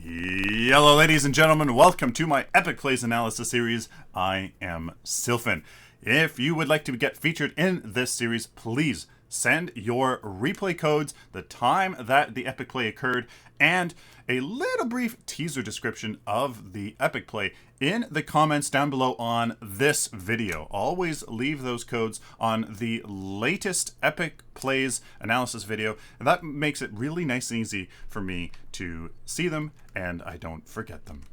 Hello ladies and gentlemen, welcome to my Epic Plays Analysis series. I am Sylphin. If you would like to get featured in this series, please send your replay codes, the time that the epic play occurred, and a little brief teaser description of the epic play in the comments down below on this video. Always leave those codes on the latest epic plays analysis video, and that makes it really nice and easy for me to see them and I don't forget them.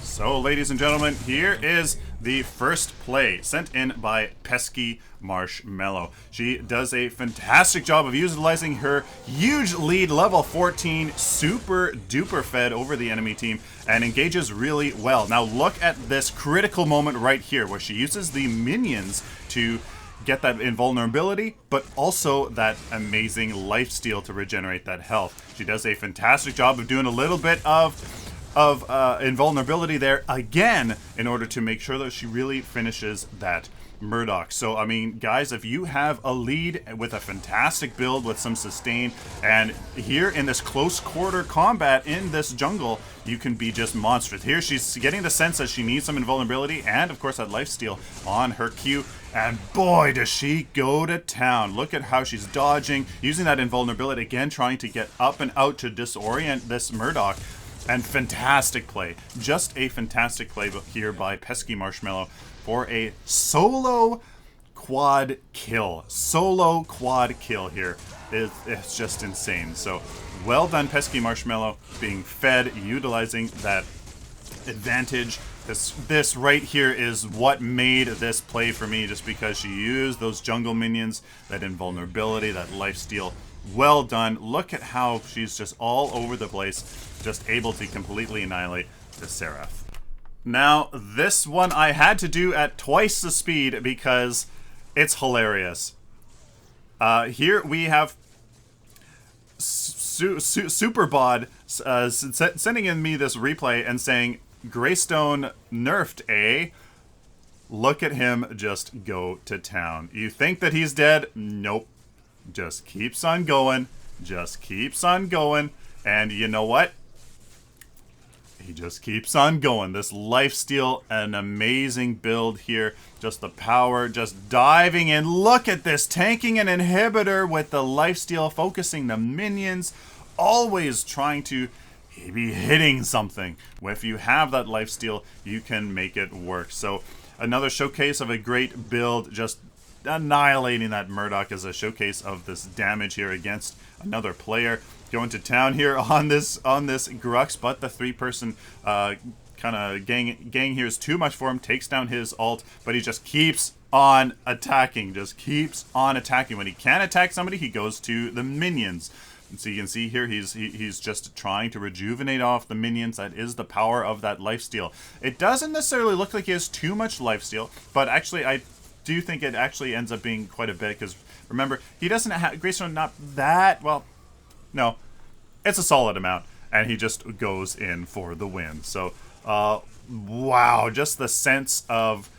So, ladies and gentlemen, here is the first play sent in by Pesky Marshmallow. She does a fantastic job of utilizing her huge lead, level 14, super duper fed over the enemy team, and engages really well. Now look at this critical moment right here where she uses the minions to get that invulnerability, but also that amazing lifesteal to regenerate that health. She does a fantastic job of doing a little bit of invulnerability there again in order to make sure that she really finishes that Murdoch. So I mean, guys, if you have a lead with a fantastic build with some sustain, and here in this close quarter combat in this jungle, you can be just monstrous. Here she's getting the sense that she needs some invulnerability and of course that lifesteal on her Q, and boy does she go to town. Look at how she's dodging, using that invulnerability again, trying to get up and out to disorient this Murdoch. And fantastic play. Just a fantastic play here by Pesky Marshmallow for a solo quad kill. Solo quad kill here. It's just insane. So well done, Pesky Marshmallow, being fed, utilizing that advantage. This right here is what made this play for me, just because she used those jungle minions, that invulnerability, that lifesteal. Well done. Look at how she's just all over the place, just able to completely annihilate the Seraph. Now, this one I had to do at twice the speed because it's hilarious. Here we have Superbod sending in me this replay and saying, Greystone nerfed, eh? Look at him just go to town. You think that he's dead? Nope. Just keeps on going. Just keeps on going. And you know what? He just keeps on going. This lifesteal, an amazing build here. Just the power, just diving in. Look at this, tanking an inhibitor with the lifesteal, focusing the minions, always trying to be hitting something. If you have that lifesteal, you can make it work. So another showcase of a great build, just annihilating that Murdoch as a showcase of this damage here against another player. Going to town here on this Grux, but the three-person kind of gang here is too much for him. Takes down his ult, but he just keeps on attacking. Just keeps on attacking. When he can't attack somebody, he goes to the minions. And so you can see here he's just trying to rejuvenate off the minions. That is the power of that lifesteal. It doesn't necessarily look like he has too much lifesteal, but actually I do think it actually ends up being quite a bit, because remember, he doesn't have Greystone, not that well. No, it's a solid amount, and he just goes in for the win. So, wow, just the sense of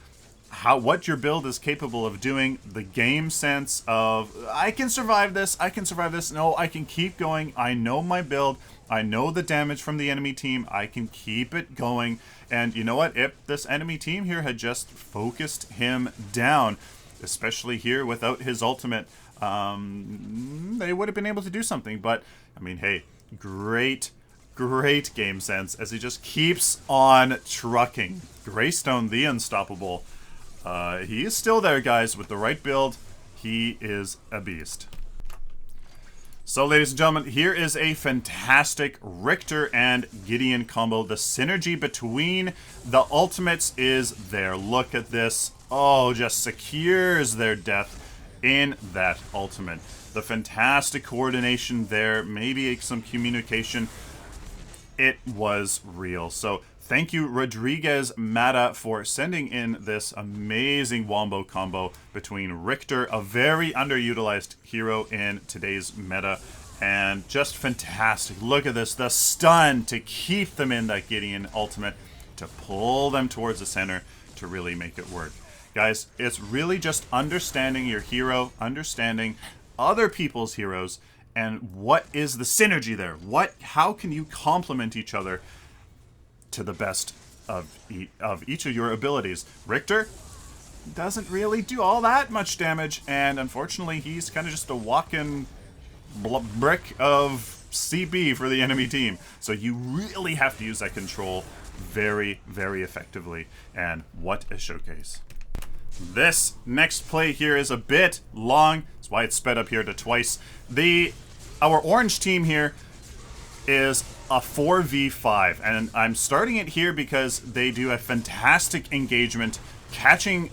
what your build is capable of doing, the game sense of, I can survive this, no, I can keep going, I know my build, I know the damage from the enemy team, I can keep it going. And you know what, if this enemy team here had just focused him down, especially here without his ultimate, they would have been able to do something. But I mean, hey, great game sense as he just keeps on trucking. Greystone the Unstoppable. He is still there, guys. With the right build, he is a beast. So, ladies and gentlemen, here is a fantastic Richter and Gideon combo. The synergy between the ultimates is there. Look at this. Oh, just secures their death in that ultimate. The fantastic coordination there, maybe some communication. It was real. So thank you, Rodriguez Mata, for sending in this amazing wombo combo between Richter, a very underutilized hero in today's meta, and just fantastic. Look at this, the stun to keep them in that Gideon ultimate, to pull them towards the center to really make it work. Guys, it's really just understanding your hero, understanding other people's heroes, and what is the synergy there? How can you complement each other to the best of each of your abilities? Richter doesn't really do all that much damage, and unfortunately, he's kind of just a walking brick of CB for the enemy team. So you really have to use that control very, very effectively. And what a showcase. This next play here is a bit long. That's why it's sped up here to twice. Our orange team here is a 4v5, and I'm starting it here because they do a fantastic engagement, catching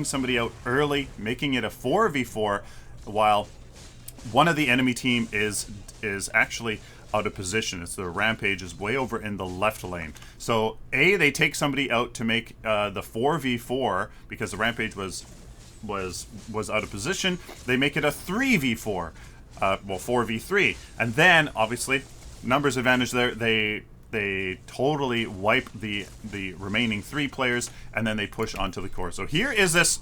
somebody out early, making it a 4v4, while one of the enemy team is actually out of position. It's the Rampage is way over in the left lane. So they take somebody out to make the 4v4 because the Rampage was out of position. They make it a 3v4, 4v3, and then obviously numbers advantage there. They totally wipe the remaining 3 players, and then they push onto the core. So here is this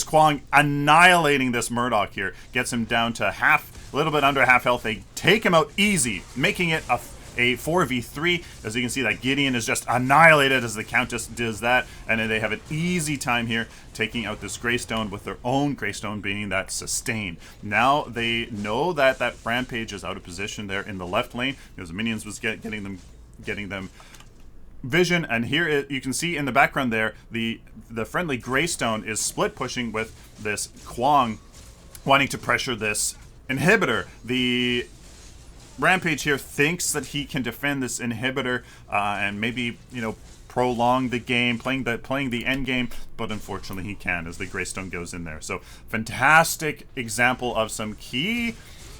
Kwong annihilating this Murdoch here. Gets him down to a little bit under half health. They take him out easy, making it a 4v3. As you can see, that Gideon is just annihilated as the Countess does that, and then they have an easy time here taking out this Greystone, with their own Greystone being that sustain. Now they know that that Rampage is out of position there in the left lane because the minions was getting them vision, and here you can see in the background there the friendly Greystone is split pushing with this Kwong wanting to pressure this inhibitor. The Rampage here thinks that he can defend this inhibitor and maybe, you know, prolong the game, playing the end game, but unfortunately he can as the Greystone goes in there. So fantastic example of some key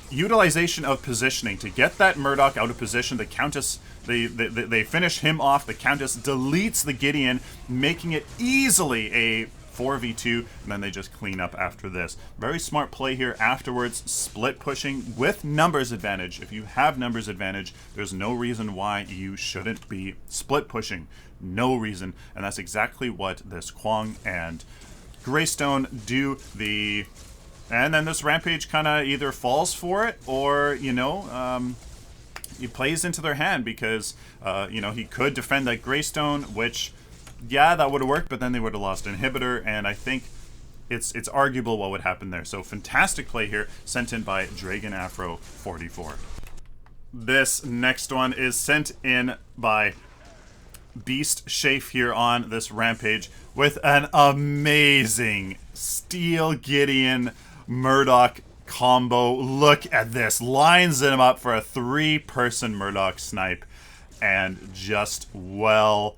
utilization of positioning to get that Murdoch out of position. The Countess, they finish him off. The Countess deletes the Gideon, making it easily a 4v2, and then they just clean up after this. Very smart play here afterwards, split pushing with numbers advantage. If you have numbers advantage, there's no reason why you shouldn't be split pushing. No reason, and that's exactly what this Kwong and Greystone do. And then this Rampage kind of either falls for it, or, you know, he plays into their hand because, you know, he could defend that Greystone, which, yeah, that would have worked, but then they would have lost Inhibitor, and I think it's arguable what would happen there. So fantastic play here, sent in by Dragon Afro 44. This next one is sent in by Beast Shafe here on this Rampage with an amazing Steel Gideon Murdoch combo. Look at this. Lines him up for a 3-person Murdoch snipe, and just well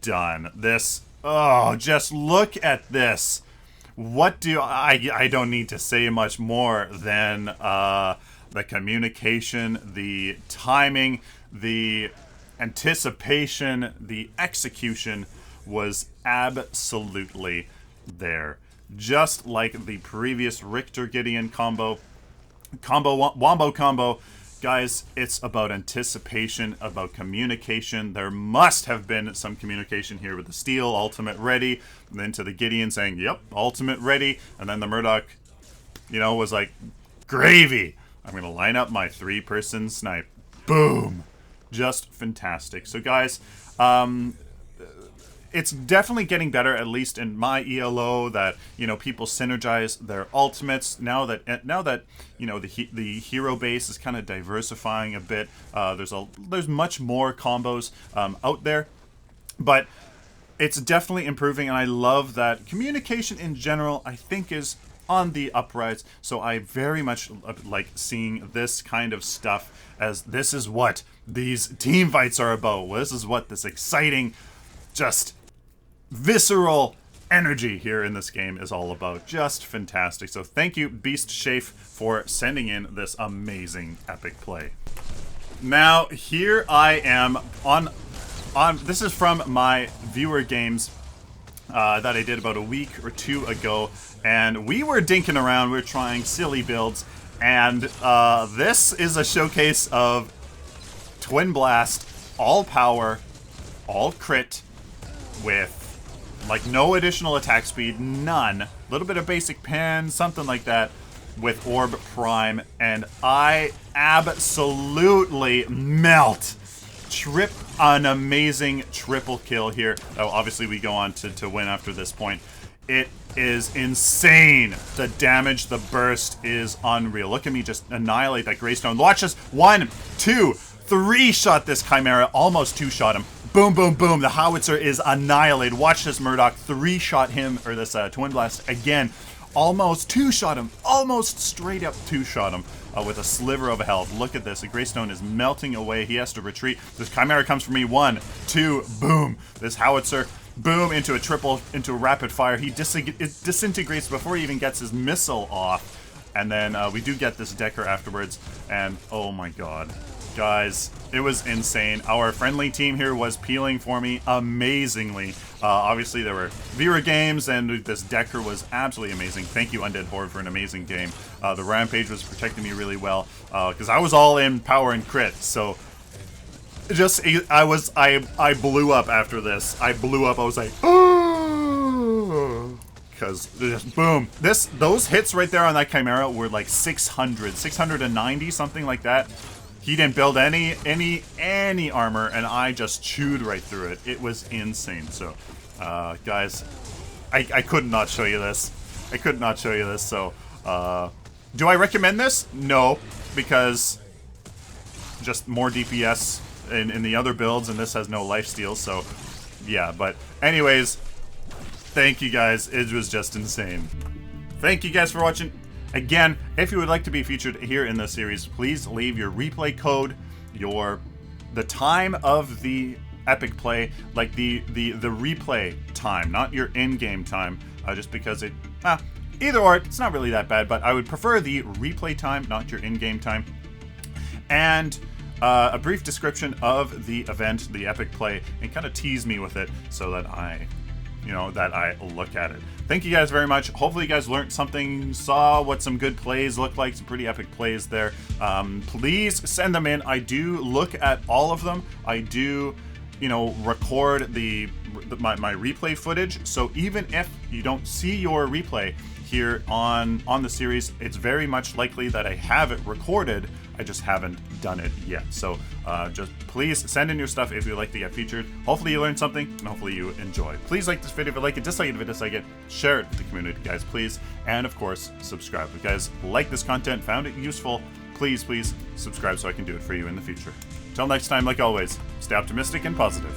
done. This, oh, just look at this. What do I don't need to say much more than the communication, the timing, the anticipation, the execution was absolutely there. Just like the previous Richter Gideon Wombo combo, guys, it's about anticipation, about communication. There must have been some communication here with the Steel, ultimate ready, and then to the Gideon saying, yep, ultimate ready, and then the Murdoch, you know, was like, gravy. I'm going to line up my 3-person snipe. Boom. Just fantastic. So guys, it's definitely getting better, at least in my ELO, that, you know, people synergize their ultimates now that you know the hero base is kind of diversifying a bit. There's much more combos out there, but it's definitely improving, and I love that communication in general, I think, is on the uprise. So I very much like seeing this kind of stuff, as this is what these team fights are about. This is what this exciting, just visceral energy here in this game is all about. Just fantastic. So thank you, Beast Shafe, for sending in this amazing epic play. Now here I am on this is from my viewer games that I did about a week or 2 ago, and we were dinking around, we were trying silly builds, and this is a showcase of Twin Blast, all power, all crit, with Like, no additional attack speed, none. A little bit of basic pen, something like that, with Orb Prime, and I absolutely melt. An amazing triple kill here. Oh, obviously we go on to win after this point. It is insane. The damage, the burst is unreal. Look at me just annihilate that Greystone. Watch this. 1, 2, 3 shot this Chimera. Almost 2 shot him. Boom, boom, boom. The howitzer is annihilated. Watch this Murdoch 3 shot him, or this Twin Blast again. Almost 2 shot him. Almost straight up 2 shot him with a sliver of health. Look at this. The Greystone is melting away. He has to retreat. This Chimera comes for me. 1, 2, boom. This howitzer, boom, into a triple, into a rapid fire. He disintegrates before he even gets his missile off. And then we do get this Decker afterwards. And oh my god. Guys, it was insane. Our friendly team here was peeling for me amazingly. Obviously, there were Vera games, and this Decker was absolutely amazing. Thank you, Undead Horde, for an amazing game. The Rampage was protecting me really well, because I was all in power and crit, so... I blew up after this. I blew up, I was like... Because, boom. Those hits right there on that Chimera were like 600, 690, something like that. He didn't build any armor, and I just chewed right through it. It was insane. So, guys, I could not show you this. I could not show you this. So, do I recommend this? No, because just more DPS in the other builds, and this has no lifesteal. So, yeah. But anyways, thank you guys. It was just insane. Thank you guys for watching. Again, if you would like to be featured here in the series, please leave your replay code, the time of the epic play, like the replay time, not your in-game time, just because either or, it's not really that bad, but I would prefer the replay time, not your in-game time. And a brief description of the event, the epic play, and kind of tease me with it so that I look at it. Thank you guys very much. Hopefully you guys learned something, saw what some good plays look like, some pretty epic plays there. Please send them in. I do look at all of them. I do, record my replay footage. So even if you don't see your replay here on the series, it's very much likely that I have it recorded. I just haven't done it yet. So just please send in your stuff if you'd like to get featured. Hopefully you learned something, and hopefully you enjoy. Please like this video if you like it, dislike it if you dislike it, share it with the community, guys, please. And of course, subscribe. If you guys like this content, found it useful, please subscribe so I can do it for you in the future. Until next time, like always, stay optimistic and positive.